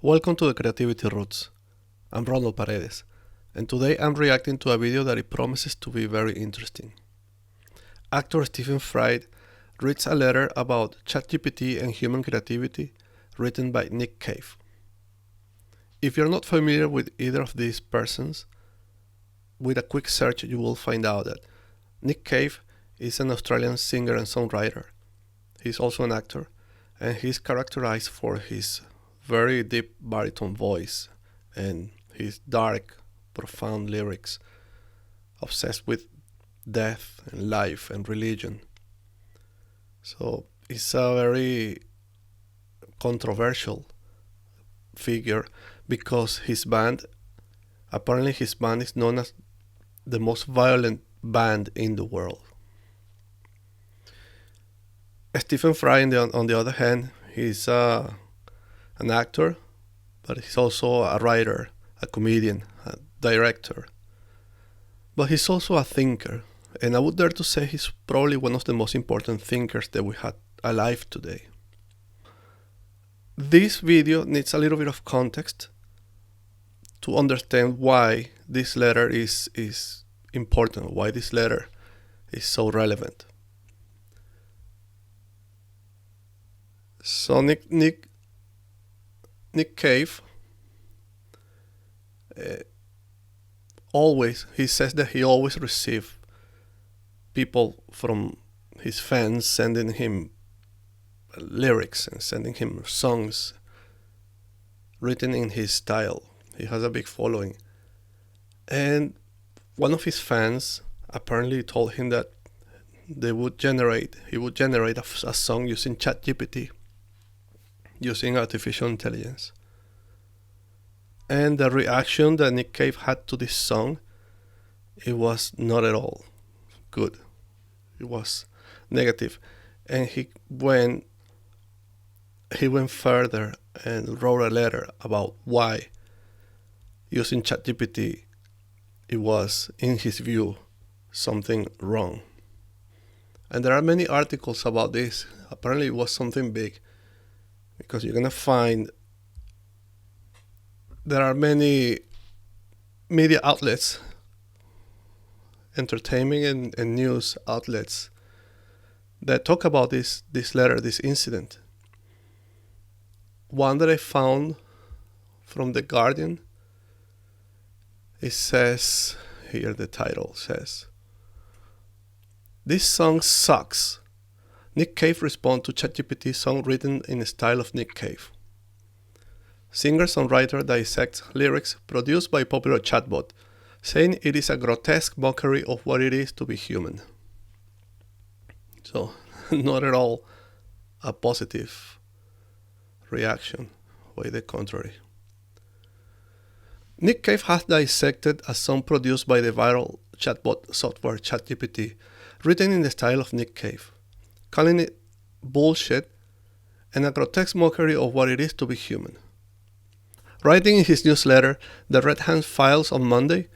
Welcome to the Creativity Roots. I'm Ronald Paredes, and today I'm reacting to a video that it promises to be very interesting. Actor Stephen Fry reads a letter about ChatGPT and human creativity written by Nick Cave. If you're not familiar with either of these persons, with a quick search you will find out that Nick Cave is an Australian singer and songwriter. He's also an actor, and he's characterized for his very deep baritone voice and his dark, profound lyrics, obsessed with death and life and religion. So he's a very controversial figure because apparently his band is known as the most violent band in the world. Stephen Fry, on the other hand, he's an actor, but he's also a writer, a comedian, a director. But he's also a thinker, and I would dare to say he's probably one of the most important thinkers that we have alive today. This video needs a little bit of context to understand why this letter is important, why this letter is so relevant. So Nick Cave he says that he always receives people from his fans sending him lyrics and sending him songs written in his style. He has a big following, and one of his fans apparently told him that he would generate a song using ChatGPT, using artificial intelligence. And the reaction that Nick Cave had to this song, it was not at all good. It was negative. And he went further and wrote a letter about why using ChatGPT, it was, in his view, something wrong. And there are many articles about this. Apparently it was something big, because you're going to find there are many media outlets, entertainment and news outlets that talk about this letter, this incident. One that I found from The Guardian, it says, here the title says, "This song sucks. Nick Cave responds to ChatGPT song written in the style of Nick Cave. Singer-songwriter dissects lyrics produced by popular chatbot, saying it is a grotesque mockery of what it is to be human." So, not at all a positive reaction, quite the contrary. Nick Cave has dissected a song produced by the viral chatbot software ChatGPT, written in the style of Nick Cave, calling it bullshit and a grotesque mockery of what it is to be human. Writing in his newsletter, The Red Hand Files, on Monday,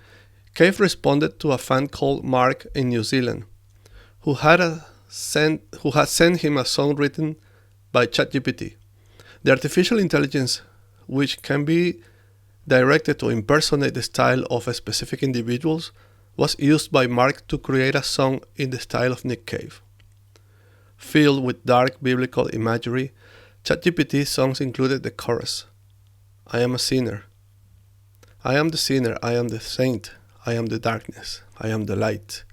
Cave responded to a fan called Mark in New Zealand, who had sent him a song written by ChatGPT. The artificial intelligence, which can be directed to impersonate the style of specific individuals, was used by Mark to create a song in the style of Nick Cave. Filled with dark biblical imagery, ChatGPT songs included the chorus, "I am a sinner. I am the sinner, I am the saint, I am the darkness, I am the light,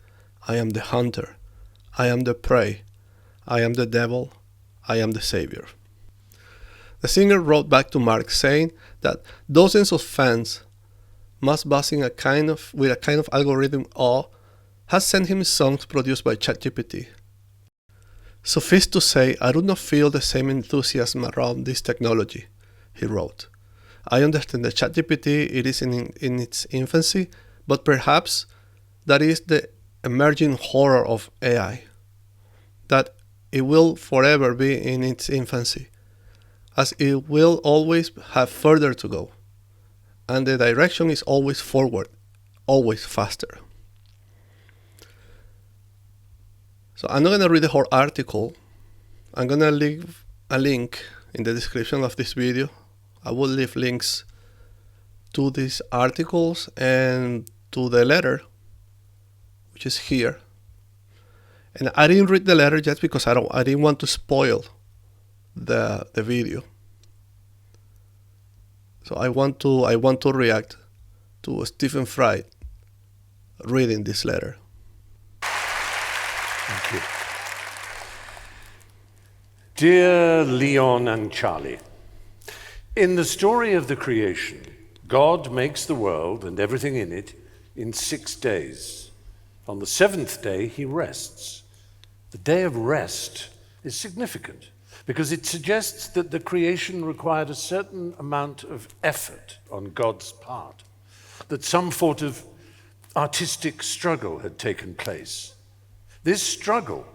I am the hunter, I am the prey, I am the devil, I am the savior." The singer wrote back to Mark saying that dozens of fans, most buzzing with a kind of algorithm awe, has sent him songs produced by ChatGPT. "Suffice to say, I do not feel the same enthusiasm around this technology," he wrote. "I understand that ChatGPT it is in its infancy, but perhaps that is the emerging horror of AI, that it will forever be in its infancy, as it will always have further to go, and the direction is always forward, always faster." So I'm not going to read the whole article. I'm going to leave a link in the description of this video I will leave links to these articles and to the letter, which is here. And I didn't read the letter just because I didn't want to spoil the video. So I want to react to Stephen Fry reading this letter. Thank you. Dear Leon and Charlie, in the story of the creation, God makes the world and everything in it in 6 days. On the 7th day, he rests. The day of rest is significant because it suggests that the creation required a certain amount of effort on God's part, that some sort of artistic struggle had taken place. This struggle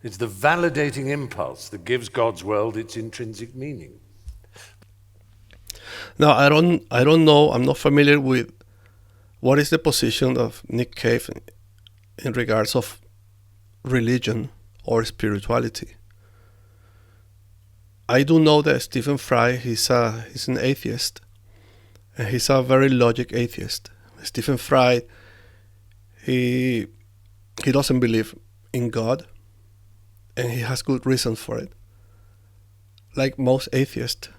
is the validating impulse that gives God's world its intrinsic meaning. Now, I don't know, I'm not familiar with what is the position of Nick Cave in regards of religion or spirituality. I do know that Stephen Fry, he's an atheist, and he's a very logic atheist. Stephen Fry, he doesn't believe in God, and he has good reasons for it. Like most atheists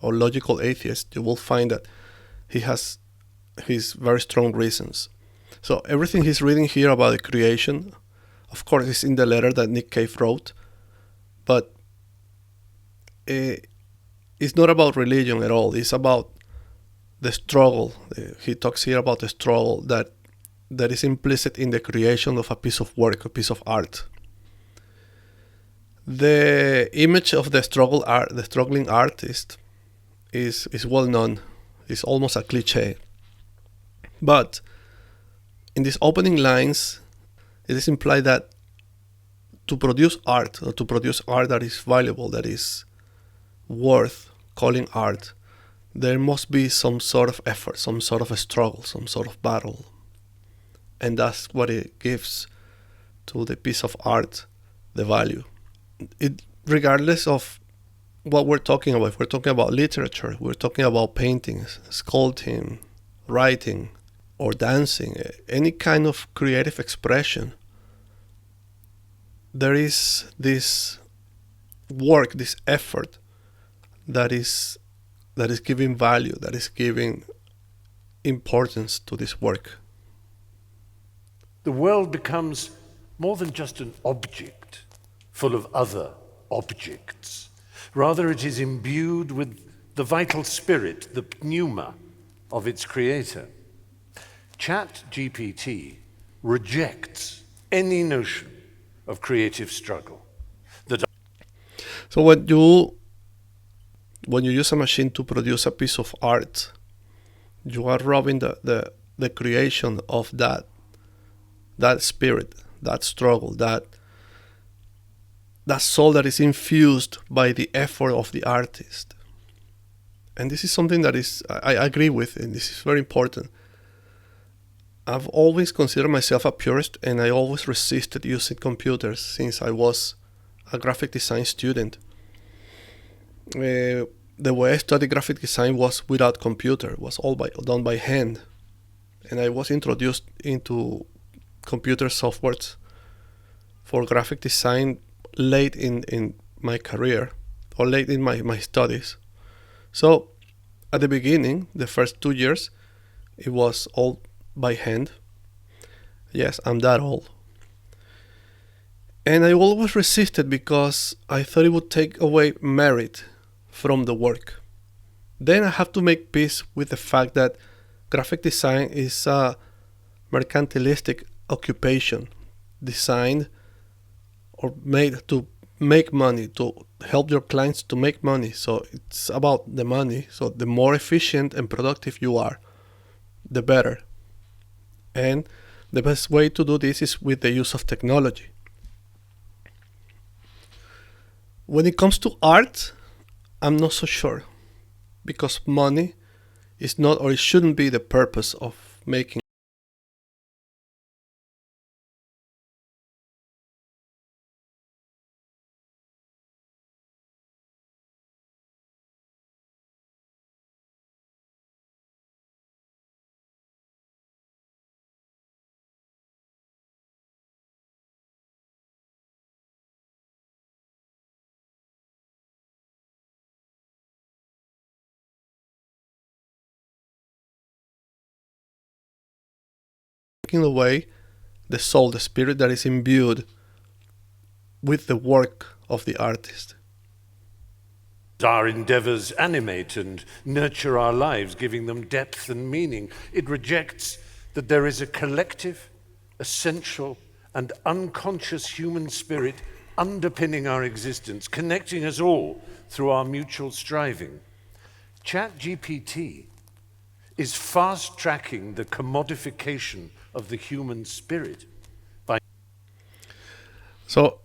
or logical atheists, you will find that he has his very strong reasons. So everything he's reading here about the creation, of course, is in the letter that Nick Cave wrote, but it's not about religion at all. It's about the struggle. He talks here about the struggle that is implicit in the creation of a piece of work, a piece of art. The image of the struggling artist is well known. It's almost a cliche. But in these opening lines, it is implied that to produce art, or to produce art that is valuable, that is worth calling art, there must be some sort of effort, some sort of a struggle, some sort of battle. And that's what it gives to the piece of art the value. Regardless of what we're talking about, if we're talking about literature, we're talking about painting, sculpting, writing, or dancing, any kind of creative expression, there is this work, this effort that is giving value, that is giving importance to this work. The world becomes more than just an object full of other objects. Rather, it is imbued with the vital spirit, the pneuma of its creator. ChatGPT rejects any notion of creative struggle. So when you use a machine to produce a piece of art, you are robbing the creation of that spirit, that struggle, that soul that is infused by the effort of the artist. And this is something that I agree with, and this is very important. I've always considered myself a purist, and I always resisted using computers since I was a graphic design student. The way I studied graphic design was without computer. It was all done by hand. And I was introduced into computer softwares for graphic design late in my career, or late in my studies. So at the beginning, the first 2 years, it was all by hand. Yes, I'm that old. And I always resisted because I thought it would take away merit from the work. Then I have to make peace with the fact that graphic design is a mercantilistic occupation designed or made to make money, to help your clients to make money. So it's about the money. So the more efficient and productive you are, the better. And the best way to do this is with the use of technology. When it comes to art, I'm not so sure, because money is not, or it shouldn't be, the purpose of making taking away the soul, the spirit that is imbued with the work of the artist. Our endeavors animate and nurture our lives, giving them depth and meaning. It rejects that there is a collective, essential, and unconscious human spirit underpinning our existence, connecting us all through our mutual striving. ChatGPT is fast-tracking the commodification of the human spirit by... So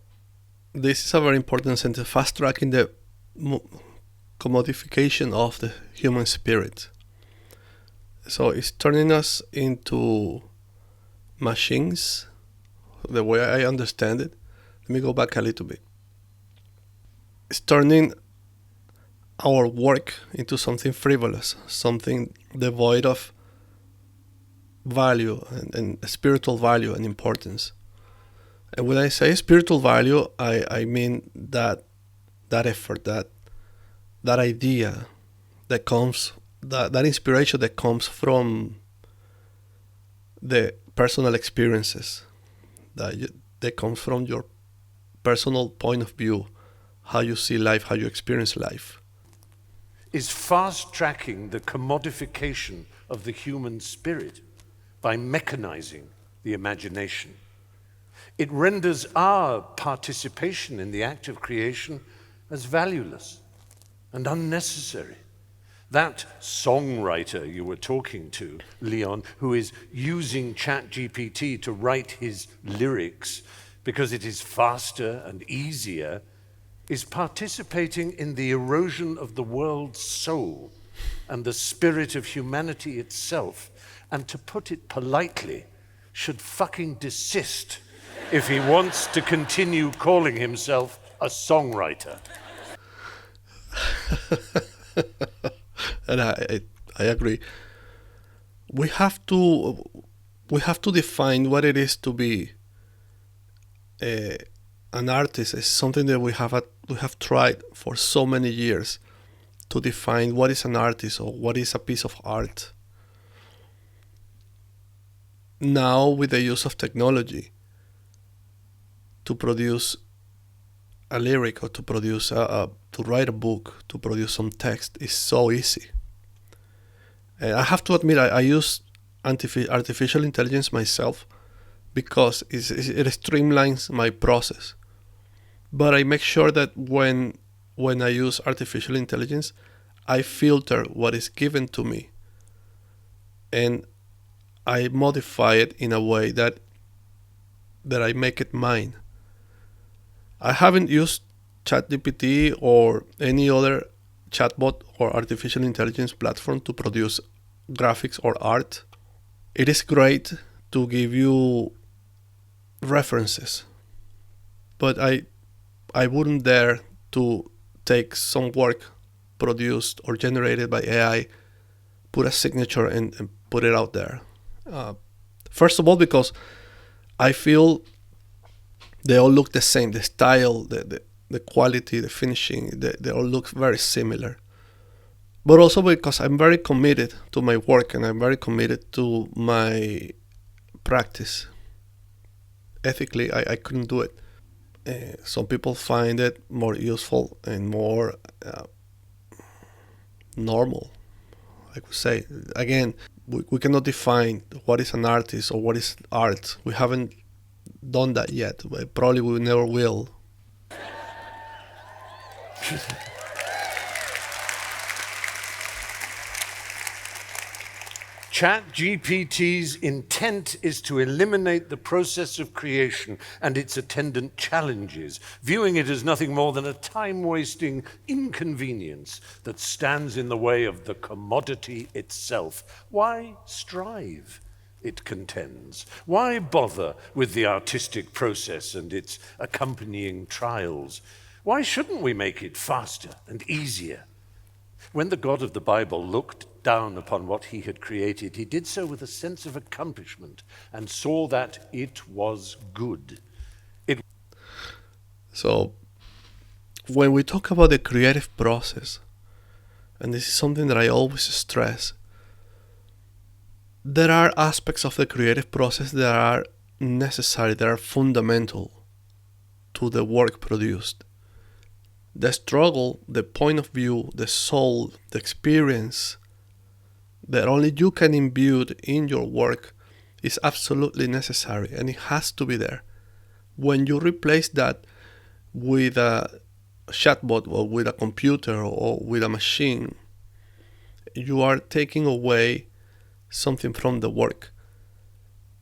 this is a very important sentence, fast-tracking the commodification of the human spirit. So it's turning us into machines, the way I understand it. Let me go back a little bit. It's turning our work into something frivolous, something devoid of value and spiritual value and importance. And when I say spiritual value, I mean that effort, that idea that comes, that inspiration that comes from the personal experiences, that comes from your personal point of view, how you see life, how you experience life. Is fast-tracking the commodification of the human spirit by mechanizing the imagination. It renders our participation in the act of creation as valueless and unnecessary. That songwriter you were talking to, Leon, who is using ChatGPT to write his lyrics because it is faster and easier, is participating in the erosion of the world's soul and the spirit of humanity itself, and to put it politely, should fucking desist if he wants to continue calling himself a songwriter. And I agree. We have to define what it is to be an artist. It's something that we have tried for so many years to define what is an artist or what is a piece of art. Now, with the use of technology, to produce a lyric or to produce to write a book, to produce some text is so easy. And I have to admit, I use artificial intelligence myself because it streamlines my process. But I make sure that when I use artificial intelligence, I filter what is given to me and I modify it in a way that I make it mine. I haven't used ChatGPT or any other chatbot or artificial intelligence platform to produce graphics or art. It is great to give you references, but I wouldn't dare to take some work produced or generated by AI, put a signature and put it out there. First of all, because I feel they all look the same. The style, the quality, the finishing, they all look very similar. But also because I'm very committed to my work and I'm very committed to my practice. Ethically, I couldn't do it. Some people find it more useful and more normal, I could say. Again, we cannot define what is an artist or what is art. We haven't done that yet. Probably we never will. ChatGPT's intent is to eliminate the process of creation and its attendant challenges, viewing it as nothing more than a time-wasting inconvenience that stands in the way of the commodity itself. Why strive? It contends. Why bother with the artistic process and its accompanying trials? Why shouldn't we make it faster and easier? When the God of the Bible looked down upon what he had created, he did so with a sense of accomplishment and saw that it was good. So, when we talk about the creative process, and this is something that I always stress, there are aspects of the creative process that are necessary, that are fundamental to the work produced. The struggle, the point of view, the soul, the experience that only you can imbue in your work is absolutely necessary, and it has to be there. When you replace that with a chatbot or with a computer or with a machine, you are taking away something from the work.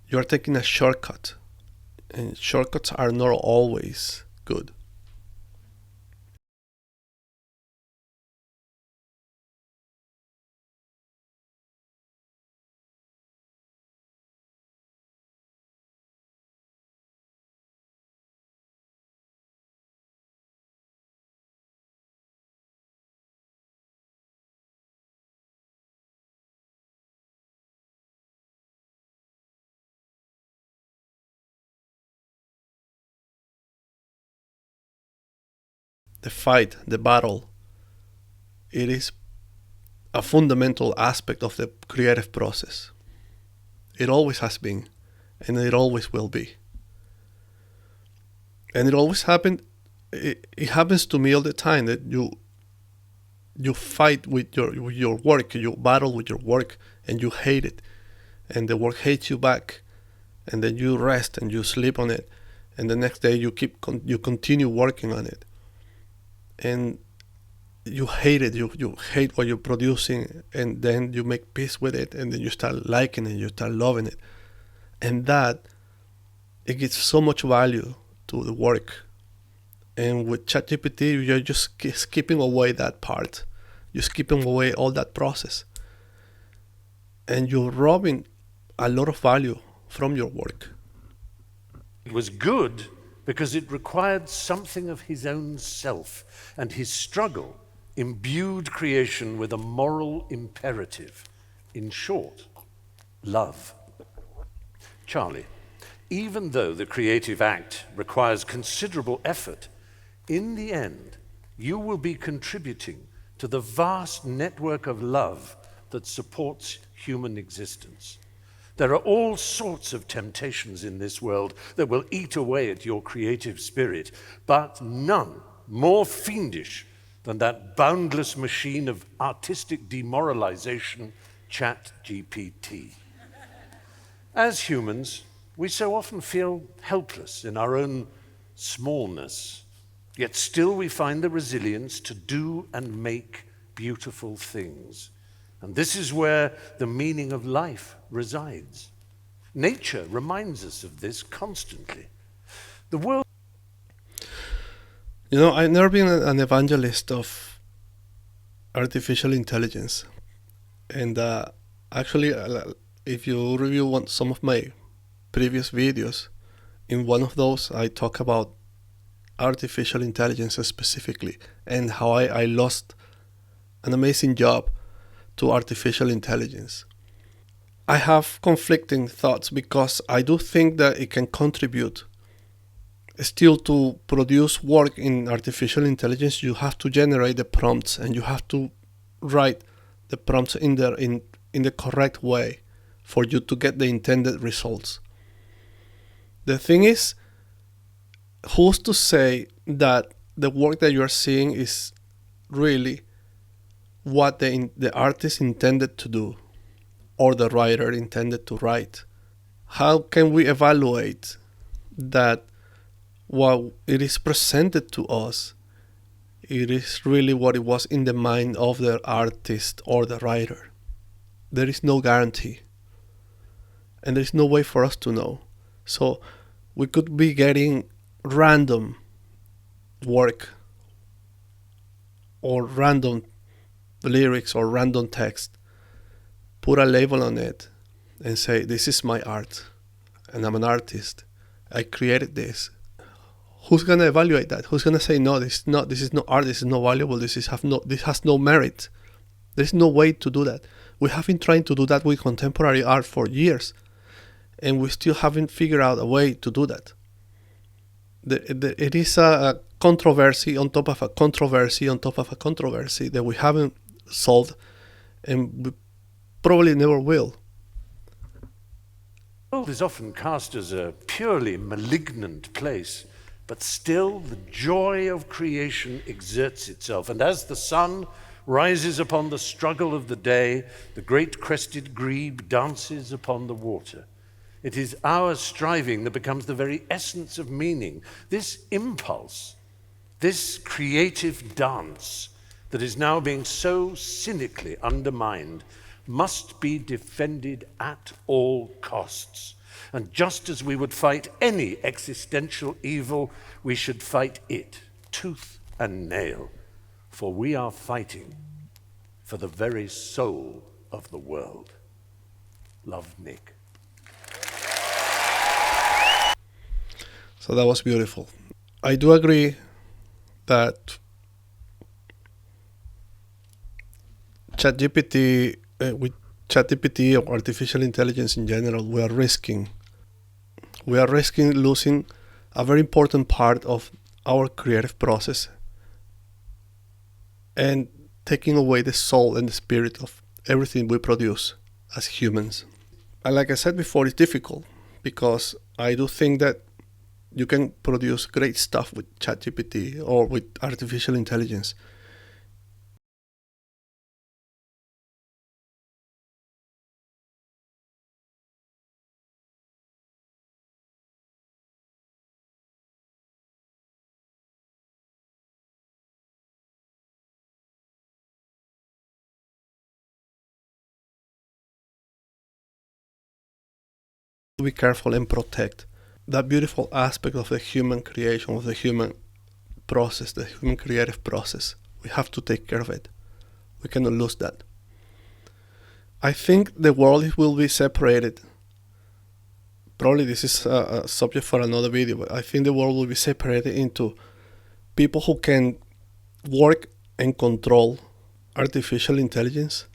You are taking a shortcut, and shortcuts are not always good. The fight, the battle, it is a fundamental aspect of the creative process. It always has been, and it always will be. And it always happened. It happens to me all the time that you fight with your work, you battle with your work, and you hate it, and the work hates you back, and then you rest and you sleep on it, and the next day you continue working on it, and you hate it, you hate what you're producing, and then you make peace with it, and then you start liking it, you start loving it, and that it gives so much value to the work. And with ChatGPT, you're just skipping away that part. You're skipping away all that process, and you're robbing a lot of value from your work. It was good because it required something of his own self, and his struggle imbued creation with a moral imperative. In short, love. Charlie, even though the creative act requires considerable effort, in the end, you will be contributing to the vast network of love that supports human existence. There are all sorts of temptations in this world that will eat away at your creative spirit, but none more fiendish than that boundless machine of artistic demoralization, ChatGPT. As humans, we so often feel helpless in our own smallness, yet still we find the resilience to do and make beautiful things. And this is where the meaning of life resides. Nature reminds us of this constantly. The world... I've never been an evangelist of artificial intelligence. And actually, if you review some of my previous videos, in one of those I talk about artificial intelligence specifically, and how I lost an amazing job to artificial intelligence. I have conflicting thoughts because I do think that it can contribute. Still, to produce work in artificial intelligence, you have to generate the prompts, and you have to write the prompts in the correct way for you to get the intended results. The thing is, who's to say that the work that you are seeing is really what the artist intended to do, or the writer intended to write? How can we evaluate that what it is presented to us, it is really what it was in the mind of the artist or the writer? There is no guarantee, and there is no way for us to know. So we could be getting random work or random lyrics or random text, put a label on it, and say, this is my art, and I'm an artist, I created this. Who's gonna evaluate that? Who's gonna say, no, this is not art, this is not valuable, this has no merit? There's no way to do that. We have been trying to do that with contemporary art for years, and we still haven't figured out a way to do that. It is a controversy on top of a controversy on top of a controversy that we haven't solved, and we probably never will. world is often cast as a purely malignant place, but still the joy of creation exerts itself. And as the sun rises upon the struggle of the day, the great crested grebe dances upon the water. It is our striving that becomes the very essence of meaning. This impulse, this creative dance that is now being so cynically undermined, must be defended at all costs. And just as we would fight any existential evil, we should fight it, tooth and nail, for we are fighting for the very soul of the world. Love, Nick. So that was beautiful. I do agree that ChatGPT, with ChatGPT or artificial intelligence in general, we are risking losing a very important part of our creative process and taking away the soul and the spirit of everything we produce as humans. And like I said before, it's difficult because I do think that you can produce great stuff with ChatGPT or with artificial intelligence. Be careful and protect that beautiful aspect of the human creation, of the human process, the human creative process. We have to take care of it. We cannot lose that. I think the world will be separated. Probably this is a subject for another video, but I think the world will be separated into people who can work and control artificial intelligence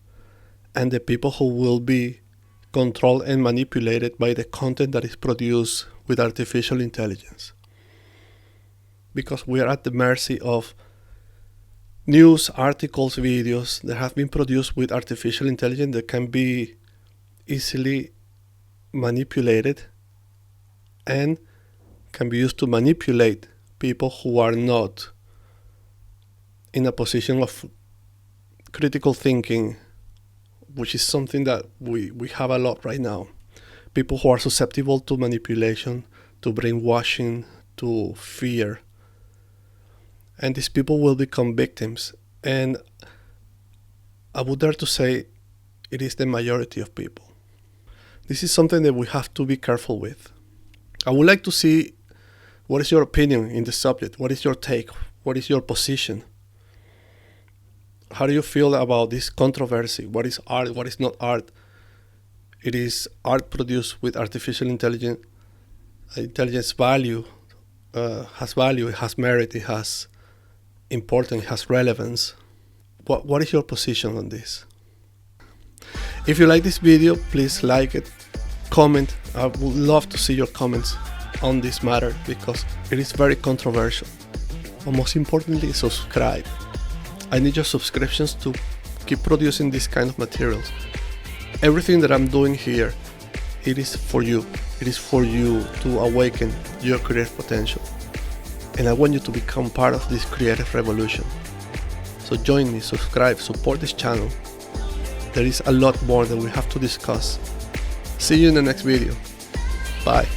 and the people who will be controlled and manipulated by the content that is produced with artificial intelligence. Because we are at the mercy of news, articles, videos that have been produced with artificial intelligence that can be easily manipulated and can be used to manipulate people who are not in a position of critical thinking, which is something that we have a lot right now. People who are susceptible to manipulation, to brainwashing, to fear. And these people will become victims. And I would dare to say it is the majority of people. This is something that we have to be careful with. I would like to see what is your opinion in the subject. What is your take? What is your position? How do you feel about this controversy? What is art? What is not art? It is art produced with artificial intelligence. Intelligence value has value. It has merit. It has importance. It has relevance. What is your position on this? If you like this video, please like it, comment. I would love to see your comments on this matter because it is very controversial. But most importantly, subscribe. I need your subscriptions to keep producing this kind of materials. Everything that I'm doing here, it is for you. It is for you to awaken your creative potential. And I want you to become part of this creative revolution. So join me, subscribe, support this channel. There is a lot more that we have to discuss. See you in the next video. Bye.